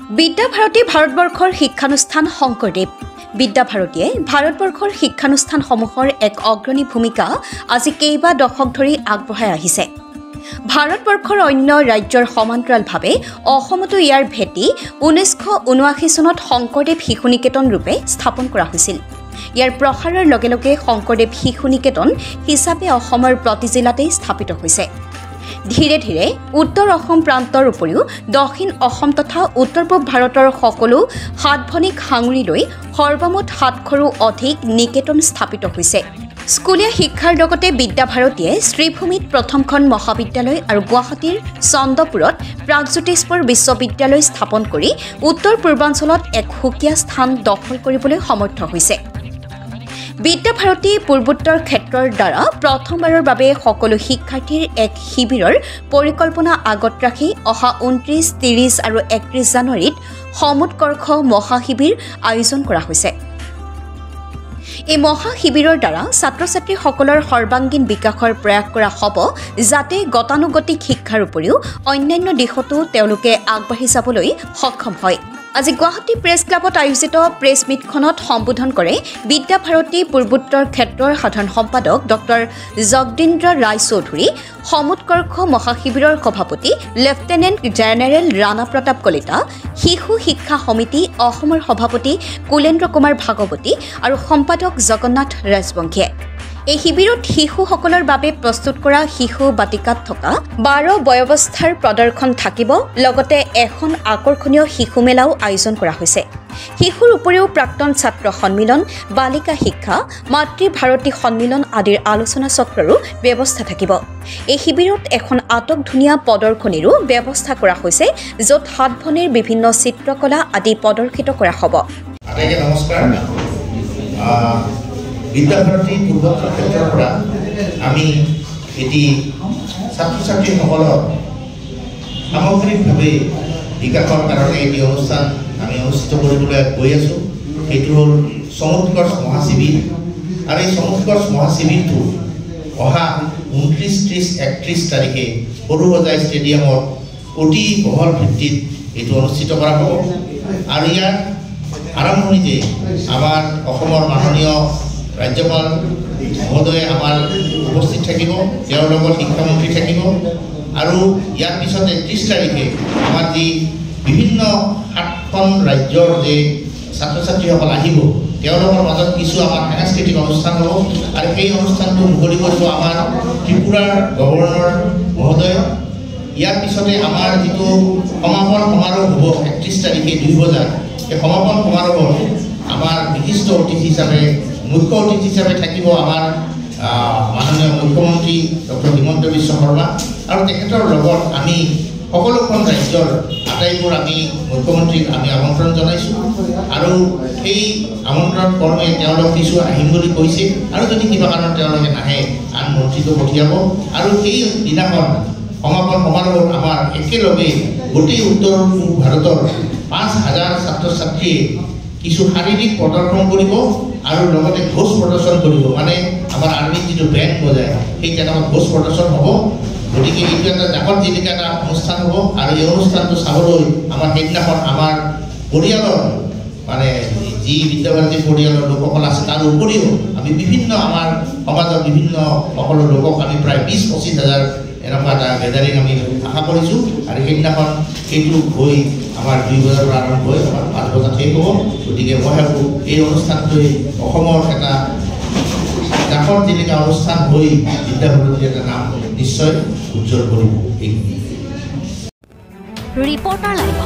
বিদ্যাভাৰতী ভাৰতবৰ্ষৰ শিক্ষানুষ্ঠান শংকৰদেৱ বিদ্যাভাৰতীয়ে ভাৰতবৰ্ষৰ শিক্ষানুষ্ঠানসমূহৰ এক অগ্ৰণী ভূমিকা আজি কেইবা দশক ধৰি আগবঢ়াই আহিছে। ভাৰতবৰ্ষৰ অন্য ৰাজ্যৰ সমান্তৰালভাৱে অসমতো ইয়াৰ ভেটি 1979 চনত শংকৰদেৱ শিশু নিকেতন ৰূপে স্থাপন কৰা হৈছিল। ইয়াৰ প্ৰসাৰৰ লগে লগে শংকৰদেৱ শিশু নিকেতন হিচাপে অসমৰ প্ৰতি জিলাতেই স্থাপিত হৈছে। ধীৰে ধীৰে উত্তৰ অসম প্ৰান্তৰ উপৰিও দক্ষিণ অসম তথা উত্তৰ পূব ভাৰতৰ সকলো সাত ভনীক সাঙুৰি লৈ সৰ্বমুঠ 700ৰো অধিক নিকেতন স্থাপিত হৈছে। স্কুলীয়া শিক্ষাৰ লগতে বিদ্যাভাৰতীয়ে শ্ৰীভূমিত প্ৰথমখন মহাবিদ্যালয় আৰু গুৱাহাটীৰ চন্দ্ৰপুৰত প্ৰাগজ্যোতিষপুৰ বিশ্ববিদ্যালয় স্থাপন কৰি উত্তৰ পূৰ্বাঞ্চলত এক সুকীয়া স্থান দখল কৰিবলৈ সমৰ্থ হৈছে। বিদ্যাভাৰতী পূৰ্বোত্তৰ ক্ষেত্ৰৰ দ্বাৰা প্ৰথমবাৰৰ বাবে সকলো শিক্ষাৰ্থীৰ এক শিবিৰৰ পৰিকল্পনা আগত ৰাখি অহা 29, 30 আৰু 31 জানুৱাৰীত সমুৎকৰ্ষ মহাশিবিৰ আয়োজন কৰা হৈছে। এই মহাশিবিৰৰ দ্বাৰা ছাত্ৰ ছাত্ৰীসকলৰ সৰ্বাংগীন বিকাশৰ প্ৰয়াস কৰা হ'ব, যাতে গতানুগতিক শিক্ষাৰ উপৰিও অন্যান্য দিশতো তেওঁলোকে আগবাঢ়ি যাবলৈ সক্ষম হয়। আজি গুৱাহাটী প্ৰেছ ক্লাবত আয়োজিত প্ৰেছ মিটখনত সম্বোধন কৰে বিদ্যাভাৰতী পূৰ্বোত্তৰ ক্ষেত্ৰৰ সাধাৰণ সম্পাদক ডক্টৰ জগদীন্দ্ৰ ৰায় চৌধুৰী, সমুৎকৰ্ষ মহাশিবিৰৰ সভাপতি লেফটেনেণ্ট জেনেৰেল ৰাণা প্ৰতাপ কলিতা, শিশু শিক্ষা সমিতি অসমৰ সভাপতি কুলেন্দ্ৰ কুমাৰ ভাগৱতী আৰু সম্পাদক জগন্নাথ ৰাজবংশীয়ে। এই শিবিৰত শিশুসকলৰ বাবে প্ৰস্তুত কৰা শিশু বাটিকাত থকা 12 বয়ৱস্থাৰ প্ৰদৰ্শন থাকিব, লগতে এখন আকৰ্ষণীয় শিশু মেলাও আয়োজন কৰা হৈছে। শিশুৰ উপৰিও প্ৰাক্তন ছাত্ৰ সন্মিলন, বালিকা শিক্ষা, মাতৃভাৰতী সন্মিলন আদিৰ আলোচনা চক্ৰৰো ব্যৱস্থা থাকিব। এই শিবিৰত এখন আটকধুনীয়া প্ৰদৰ্শনীৰো ব্যৱস্থা কৰা হৈছে, য'ত 7 ভনীৰ বিভিন্ন চিত্ৰকলা আদি প্ৰদৰ্শিত কৰা হ'ব। নমস্কাৰ। বিদ্যাভাৰতী পূৰ্বোত্তৰ ক্ষেত্ৰৰ পৰা আমি এটি ছাত্ৰ ছাত্ৰীসকলৰ সামগ্ৰিকভাৱে বিকাশৰ কাৰণে এটি অনুষ্ঠান আমি অনুষ্ঠিত কৰিবলৈ গৈ আছোঁ। সেইটো হ'ল সমুৎকৰ্ষ মহাশিবিৰ। আৰু এই সমুৎকৰ্ষ মহাশিবিৰটো অহা 29, 30, 31 তাৰিখে সৰুসজাই ষ্টেডিয়ামত অতি বহল ভিত্তিত এইটো অনুষ্ঠিত কৰা হ'ব। আৰু ইয়াৰ আৰম্ভণিতে আমাৰ অসমৰ মাননীয় ৰাজ্যপাল মহোদয়ে আমাৰ উপস্থিত থাকিব, তেওঁৰ লগত শিক্ষামন্ত্ৰী থাকিব। আৰু ইয়াৰ পিছতে 30 তাৰিখে আমাৰ যি বিভিন্ন 7খন ৰাজ্যৰ যে ছাত্ৰ ছাত্ৰীসকল আহিব, তেওঁলোকৰ মাজত কিছু আমাৰ সাংস্কৃতিক অনুষ্ঠান হ'ব। আৰু এই অনুষ্ঠানটো মুকলি কৰিব আমাৰ ত্ৰিপুৰাৰ গভৰ্ণৰ মহোদয়। ইয়াৰ পিছতে আমাৰ যিটো সমাপন সমাৰোহ হ'ব 31 তাৰিখে 2 বজাত, এই সমাপন সমাৰোহত আমাৰ বিশিষ্ট অতিথি হিচাপে মুখ্য অতিথি হিচাপে থাকিব আমাৰ মাননীয় মুখ্যমন্ত্ৰী ডক্টৰ হিমন্ত বিশ্ব শৰ্মা। আৰু তেখেতৰ লগত আমি সকলোখন ৰাজ্যৰ আটাইবোৰ আমি মুখ্যমন্ত্ৰীক আমি আমন্ত্ৰণ জনাইছোঁ। আৰু সেই আমন্ত্ৰণ কৰ্মে তেওঁলোক কিছু আহিম বুলি কৈছে, আৰু যদি কিবা কাৰণত তেওঁলোকে নাহে আন মন্ত্ৰীকো পঠিয়াব। আৰু সেই দিনাখন সমাপন সমাৰোহত আমাৰ একেলগে গোটেই উত্তৰ পূব ভাৰতৰ 5000 ছাত্ৰ ছাত্ৰীয়ে কিছু শাৰীৰিক প্ৰদৰ্শন কৰিব আৰু লগতে ঘোষ প্ৰদৰ্শন কৰিব। মানে আমাৰ আৰ্মিত যিটো বেণ্ড বজায় সেই তেনেকুৱা ঘোষ প্ৰদৰ্শন হ'ব। গতিকে এইটো এটা ডাঙৰ জিলিকা এটা অনুষ্ঠান হ'ব। আৰু এই অনুষ্ঠানটো চাবলৈ আমাৰ সেইদিনাখন আমাৰ পৰিয়ালৰ মানে যি বিদ্যাভাৰতী পৰিয়ালৰ লোকসকল আছে, তাৰ উপৰিও আমি বিভিন্ন আমাৰ সমাজৰ বিভিন্ন সকলো লোকক আমি প্ৰায় 20-25 হাজাৰ এনেকুৱা এটা গেডাৰিং আমি আশা কৰিছোঁ। আৰু সেইদিনাখন সেইটো হৈ আমাৰ 2 বজাৰ পৰা আৰম্ভ হৈ আমাৰ 5 বজাত শেষ হ'ব। গতিকে মই ভাবোঁ এই অনুষ্ঠানটোৱে অসমৰ এটা ডাঙৰ জিলিকা অনুষ্ঠান হৈ বিদ্যাভাৰতীৰ এটা নাম নিশ্চয় উজ্জ্বল কৰিব। Reporter live.